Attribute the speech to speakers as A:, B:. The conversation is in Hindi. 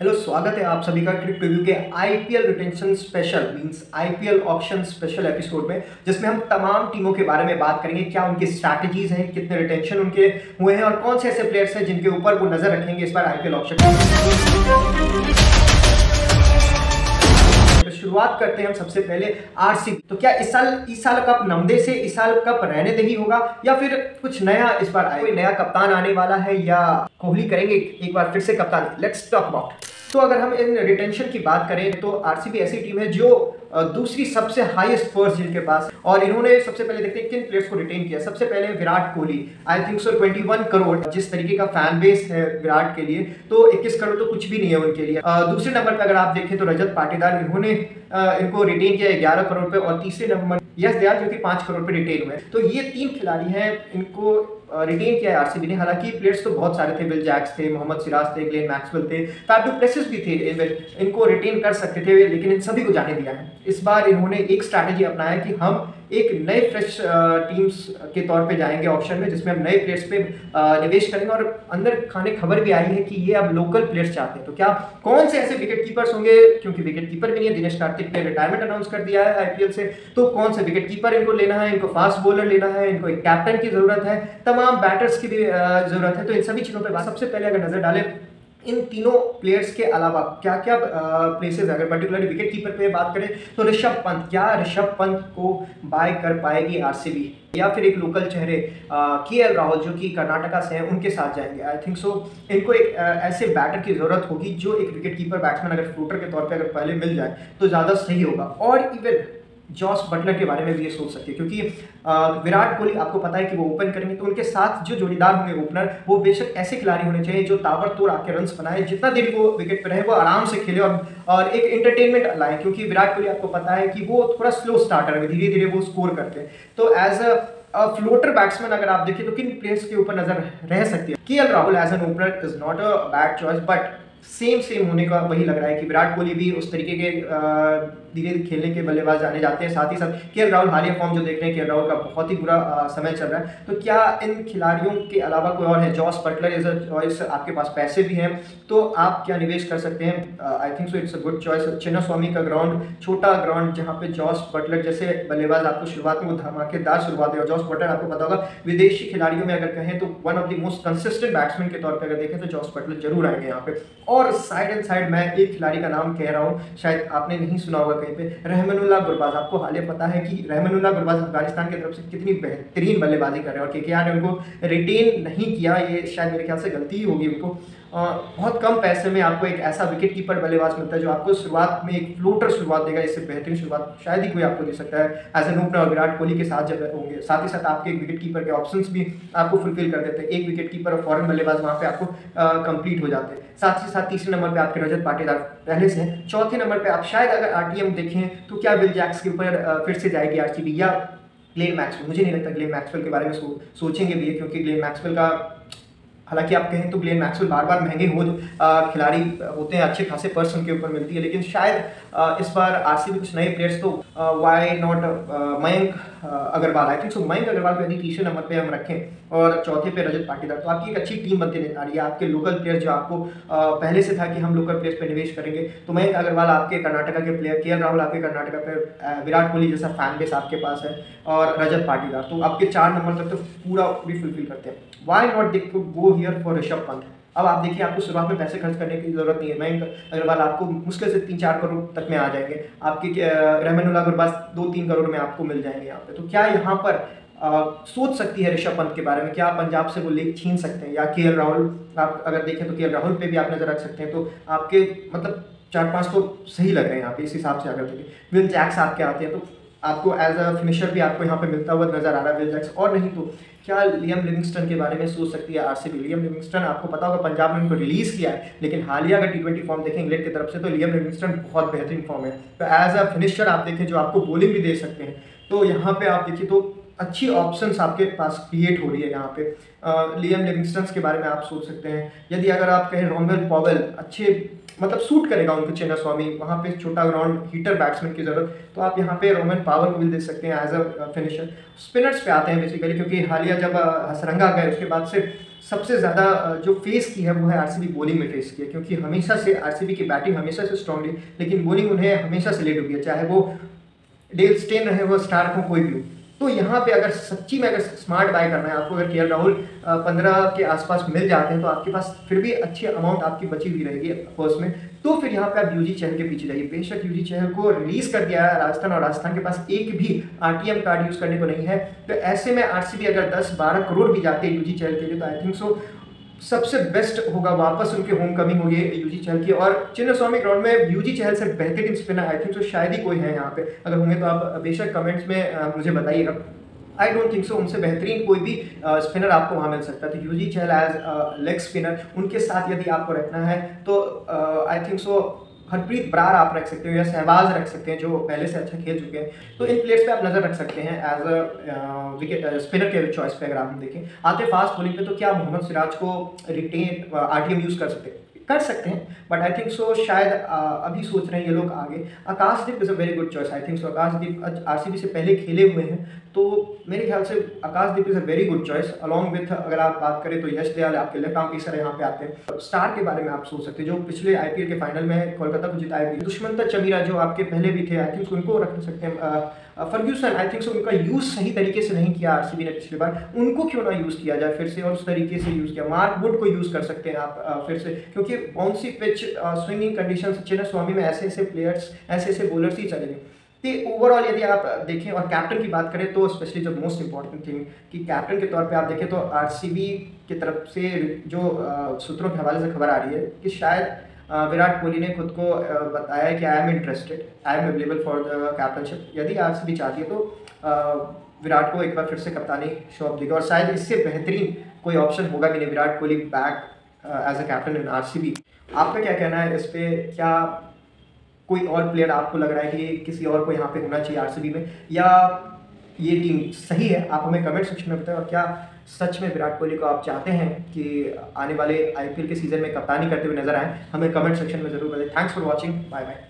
A: हेलो, स्वागत है आप सभी का क्रिकेट रिव्यू के IPL retention special means IPL auction special episode में, जिसमें हम तमाम टीमों के बारे में बात करेंगे। क्या उनकी स्ट्रैटेजीज हैं, कितने रिटेंशन उनके हुए हैं और कौन से ऐसे प्लेयर्स हैं जिनके ऊपर वो नजर रखेंगे इस बार आईपीएल ऑक्शन। तो शुरुआत करते हैं हम सबसे पहले आरसीबी। तो क्या इस साल कप नमदे से इस साल कप रहने दे ही होगा या फिर कुछ नया इस बार आए, कोई नया कप्तान आने वाला है या कोहली करेंगे एक बार फिर से कप्तान? Let's talk about. तो अगर हम इन रिटेंशन की बात करें तो आरसीबी ऐसी टीम है जो दूसरी सबसे हाईएस्ट फर्स्ट जिनके पास, और इन्होंने सबसे पहले देखते हैं किन प्लेयर्स को रिटेन किया। सबसे पहले विराट कोहली, आई थिंक सो 21 करोड़ जिस तरीके का फैन बेस है विराट के लिए, तो 21 करोड़ तो कुछ भी नहीं है उनके लिए। दूसरे नंबर पर अगर आप देखें तो रजत पाटीदार, इन्होंने इनको रिटेन किया 11 करोड़ पे, और तीसरे नंबर यश दयाल जो कि 5 करोड़ पे रिटेन हुए। तो ये तीन खिलाड़ी हैं, इनको रिटेन किया है आरसीबी ने। हालांकि प्लेयर्स तो बहुत सारे थे, विल जैक्स थे, मोहम्मद सिराज थे, ग्लेन मैक्सवेल थे, फैफ डू प्लेसिस भी थे, इनको रिटेन कर सकते थे, लेकिन इन सभी को जाने दिया है। इस बार इन्होंने एक स्ट्रैटेजी अपनाया कि हम एक नए फ्रेश टीम्स के तौर पे जाएंगे ऑप्शन में, जिसमें हम नए प्लेयर्स पे निवेश करेंगे। और अंदर खाने खबर भी आई है कि ये अब लोकल प्लेयर्स चाहते हैं। तो क्या कौन से ऐसे विकेट कीपर्स होंगे, क्योंकि विकेट कीपर भी नहीं है, दिनेश कार्तिक ने रिटायरमेंट अनाउंस कर दिया है आईपीएल से। तो कौन से विकेट कीपर इनको लेना है, इनको फास्ट बॉलर लेना है, इनको एक कैप्टन की जरूरत है, तमाम बैटर्स की भी जरूरत है। तो इन सभी चीजों पर सबसे पहले अगर नजर डालें इन तीनों प्लेयर्स के अलावा क्या क्या प्लेसेस, अगर पर्टिकुलरली विकेट कीपर पे बात करें तो ऋषभ पंत, क्या ऋषभ पंत को बाय कर पाएगी आरसीबी, या फिर एक लोकल चेहरे केएल राहुल जो कि कर्नाटका से हैं उनके साथ जाएंगे? आई थिंक सो इनको एक ऐसे बैटर की जरूरत होगी जो एक विकेट कीपर बैट्समैन अगर फ्लोटर के तौर पे अगर पहले मिल जाए तो ज़्यादा सही होगा। और इवन जॉस बटलर के बारे में भी ये सोच सकते हैं, क्योंकि विराट कोहली आपको पता है कि वो ओपन करेंगे, तो उनके साथ जो जोड़ीदार होंगे ओपनर, वो बेशक ऐसे खिलाड़ी होने चाहिए जो ताबड़तोड़ आके रन्स बनाए, जितना देर वो विकेट पर रहे वो आराम से खेले और एक एंटरटेनमेंट लाए। क्योंकि विराट कोहली आपको पता है कि वो थोड़ा स्लो स्टार्टर है, धीरे धीरे वो स्कोर करते हैं। तो एज अ फ्लोटर बैट्समैन अगर आप देखें तो किन प्लेयर्स के ऊपर नजर रह सकती है? KL Rahul as an opener is not a bad choice, but same होने का वही लग रहा है कि विराट कोहली भी उस तरीके के धीरे धीरे खेलने के बल्लेबाज जाने जाते हैं। साथ ही साथ केएल राहुल हालिया फॉर्म जो देख रहे हैं, केएल राहुल का बहुत ही बुरा समय चल रहा है। तो क्या इन खिलाड़ियों के अलावा कोई और है? Jos Buttler is a choice, आपके पास पैसे भी हैं तो आप क्या निवेश कर सकते हैं? आई think so it's a good choice. Chinnaswamy का ग्राउंड, छोटा ग्राउंड, जहाँ पे जॉस बटलर जैसे बल्लेबाज आपको शुरुआत में वो धमाकेदार शुरुआत है। और जॉस बटलर आपको पता होगा विदेशी खिलाड़ियों में अगर कहें तो one of the most consistent batsman के तौर पर अगर देखें तो जॉस बटलर जरूर आएंगे यहाँ पे। और साइड एंड साइड मैं एक खिलाड़ी का नाम कह रहा हूँ, शायद आपने नहीं सुना होगा कहीं पे, रहमानुल्लाह गुरबाज। आपको हालिया पता है कि रहमानुल्लाह गुरबाज अफगानिस्तान की तरफ से कितनी बेहतरीन बल्लेबाजी कर रहे हैं, और केकेआर ने उनको रिटेन नहीं किया, ये शायद मेरे ख्याल से गलती ही होगी उनको। बहुत कम पैसे में आपको एक ऐसा विकेट कीपर बल्लेबाज मिलता है जो आपको शुरुआत में एक फ्लोटर शुरुआत देगा। इससे बेहतरीन शुरुआत शायद ही कोई आपको दे सकता है as an opener. Virat Kohli के साथ जब होंगे, साथ ही साथ आपके एक विकेट कीपर के ऑप्शंस भी आपको फुलफिल कर देते हैं। एक विकेट कीपर और फॉरेन बल्लेबाज वहाँ पे आपको कंप्लीट हो जाते हैं। साथ ही साथ तीसरे नंबर पे आपके रजत पाटीदार पहले से हैं। चौथे नंबर पे आप शायद अगर आरटीएम देखें तो क्या विल जैक्स के ऊपर फिर से जाएगी आरसीबी, या ग्लेन मैक्सवेल? मुझे नहीं लगता ग्लेन मैक्सवेल के बारे में सोचेंगे भी, क्योंकि ग्लेन मैक्सवेल का, हालांकि आप कहें तो ग्लेन मैक्सवेल बार बार महंगे खिलाड़ी होते हैं, अच्छे खासे पर्स उनके ऊपर मिलती है, लेकिन शायद इस बार आरसीबी कुछ नए प्लेयर्स, तो why not Mayank Agarwal? I think so Mayank Agarwal को यदि तीसरे नंबर पे हम रखें और चौथे पे रजत पाटीदार, तो आपकी एक अच्छी टीम बनती नजर आ रही है। आपके लोकल प्लेयर्स जो आपको पहले से था कि हम लोकल प्लेयर्स पे निवेश करेंगे, तो मयंक अग्रवाल आपके कर्नाटका के प्लेयर, केएल राहुल आपके कर्नाटका पे, विराट कोहली जैसा फैन बेस आपके पास है, और रजत पाटीदार, तो आपके 4 नंबर तक तो पूरा भी फुलफिल करते हैं। Why not they could go here for Rishabh Pant? अब आप देखिए, आपको शुरुआत में पैसे खर्च करने की जरूरत नहीं है। मयंक अग्रवाल आपको मुश्किल से 3-4 करोड़ तक में आ जाएंगे। आपके रहमानुल्लाह गुरबाज 2-3 करोड़ में आपको मिल जाएंगे यहाँ पे। तो क्या यहाँ पर सोच सकती है ऋषभ पंत के बारे में? क्या पंजाब से वो लीग छीन सकते हैं? या केएल राहुल, आप अगर देखें तो केएल राहुल पे भी आप नजर रख सकते हैं। तो आपके मतलब 4-5 तो सही लग रहे हैं यहाँ पे इस हिसाब से अगर देखें। विल जैक्स आपके आते हैं तो आपको एज अ फिनिशर भी आपको यहाँ पे मिलता हुआ नजर आ रहा है विल जैक्स। और नहीं तो क्या लियम लिविंगस्टन के बारे में सोच सकती है आरसीबी? लियम लिविंगस्टन आपको पता होगा पंजाब ने उनको रिलीज किया है, लेकिन हालिया अगर T20 फॉर्म देखें इंग्लैंड की तरफ से तो लियम लिविंगस्टन बहुत बेहतरीन फॉर्म है। तो एज अ फिनिशर आप देखें जो आपको बॉलिंग भी दे सकते हैं, तो यहाँ पे आप देखिए तो अच्छी ऑप्शंस आपके पास क्रिएट हो रही है यहाँ पे। लियम लिविंगस्टन के बारे में आप सोच सकते हैं। यदि अगर आप कहें रोमेल पॉवेल अच्छे मतलब सूट करेगा उनको चिन्नास्वामी, वहाँ पे छोटा ग्राउंड, हीटर बैट्समैन की जरूरत, तो आप यहाँ पे रोमन पावर को भी दे सकते हैं एज अ फिनिशर। स्पिनर्स पे आते हैं बेसिकली, क्योंकि हालिया जब हसरंगा गए उसके बाद से सबसे ज़्यादा जो फेस की है वो है आरसीबी बॉलिंग में फेस की है, क्योंकि हमेशा से आरसीबी की बैटिंग हमेशा से स्ट्रांग रही, लेकिन बॉलिंग उन्हें हमेशा से लेट हो गया, चाहे वो डेल स्टेन रहे वो स्टार्क हो कोई भी हो। तो यहाँ पे अगर सच्ची में अगर स्मार्ट बाय करना है आपको, अगर केएल राहुल 15 के आसपास मिल जाते हैं तो आपके पास फिर भी अच्छी अमाउंट आपकी बची हुई रहेगी पर्स में, तो फिर यहाँ पे आप यूजी चहल के पीछे जाइए। बेशक यूजी चहल को रिलीज कर दिया है राजस्थान, और राजस्थान के पास एक भी आरटीएम कार्ड यूज करने को नहीं है, तो ऐसे में आरसीबी अगर 10-12 करोड़ भी जाते हैं यूजी चहल के लिए तो आई थिंक सो सबसे बेस्ट होगा, वापस उनकी होम कमिंग होगी यूजी चहल की। और चिन्नास्वामी ग्राउंड में यूजी चहल से बेहतरीन स्पिनर आई थिंक सो शायद ही कोई है यहाँ पे, अगर होंगे तो आप बेशक कमेंट्स में मुझे बताइएगा। आई डोंट थिंक सो उनसे बेहतरीन कोई भी स्पिनर आपको वहाँ मिल सकता है। तो Yuzi Chahal as leg spinner उनके साथ यदि आपको रखना है तो I think so Harpreet Brar आप रख सकते हो या सहवाज रख सकते हैं जो पहले से अच्छा खेल चुके हैं, तो इन प्लेयर्स पे आप नजर रख सकते हैं एज अ विकेट स्पिनर के चॉइस पे। अगर आप देखें आते फास्ट बॉलिंग पे तो क्या मोहम्मद सिराज को रिटेन आरटीएम यूज कर सकते हैं, बट आई थिंक सो शायद अभी सोच रहे हैं ये लोग आगे। Akashdeep is a very good choice, I think so Akashdeep RCB से पहले खेले हुए हैं, तो मेरे ख्याल से Akashdeep is a very good choice along with, अगर आप बात करें तो यश दयाल आपके लेफ्ट आर्म पेसर यहाँ पे आते हैं। स्टार के बारे में आप सोच सकते हैं जो पिछले आईपीएल के फाइनल में कोलकाता को जिताए भी, दुष्मंत चमीरा जो आपके पहले भी थे, आई थिंक उनको रख सकते हैं। फर्ग्यूसन आई थिंक सो उनका यूज सही तरीके से नहीं किया आरसीबी ने पिछली बार, उनको क्यों ना यूज किया जाए फिर से और उस तरीके से यूज किया। मार्क वुड को यूज कर सकते हैं आप फिर से, क्योंकि bouncy pitch swinging condition Chinnaswamy में ऐसे ऐसे प्लेयर्स ऐसे ऐसे बॉलर्स ही चलेंगे। तो ओवरऑल यदि आप देखें और कैप्टन की बात करें तो स्पेशली जो मोस्ट इंपॉर्टेंट थिंग कि कैप्टन के तौर पे आप देखें तो आरसीबी की तरफ से जो सूत्रों के हवाले से खबर आ रही है कि शायद विराट कोहली ने खुद को बताया है कि I am interested, I am available for the captainship. यदि आरसीबी चाहती है तो विराट को एक बार फिर से कप्तानी शौक देगा, और शायद इससे बेहतरीन कोई ऑप्शन होगा भी नहीं, Virat Kohli back as a captain in RCB. आपका क्या कहना है इस पे? क्या कोई और प्लेयर आपको लग रहा है कि किसी और को यहाँ पे होना चाहिए आरसीबी में, या ये टीम सही है? आप हमें कमेंट सेक्शन में बताएं। और क्या सच में विराट कोहली को आप चाहते हैं कि आने वाले आईपीएल के सीजन में कप्तानी करते हुए नजर आए? हमें कमेंट सेक्शन में जरूर बताएं। Thanks for watching, bye bye.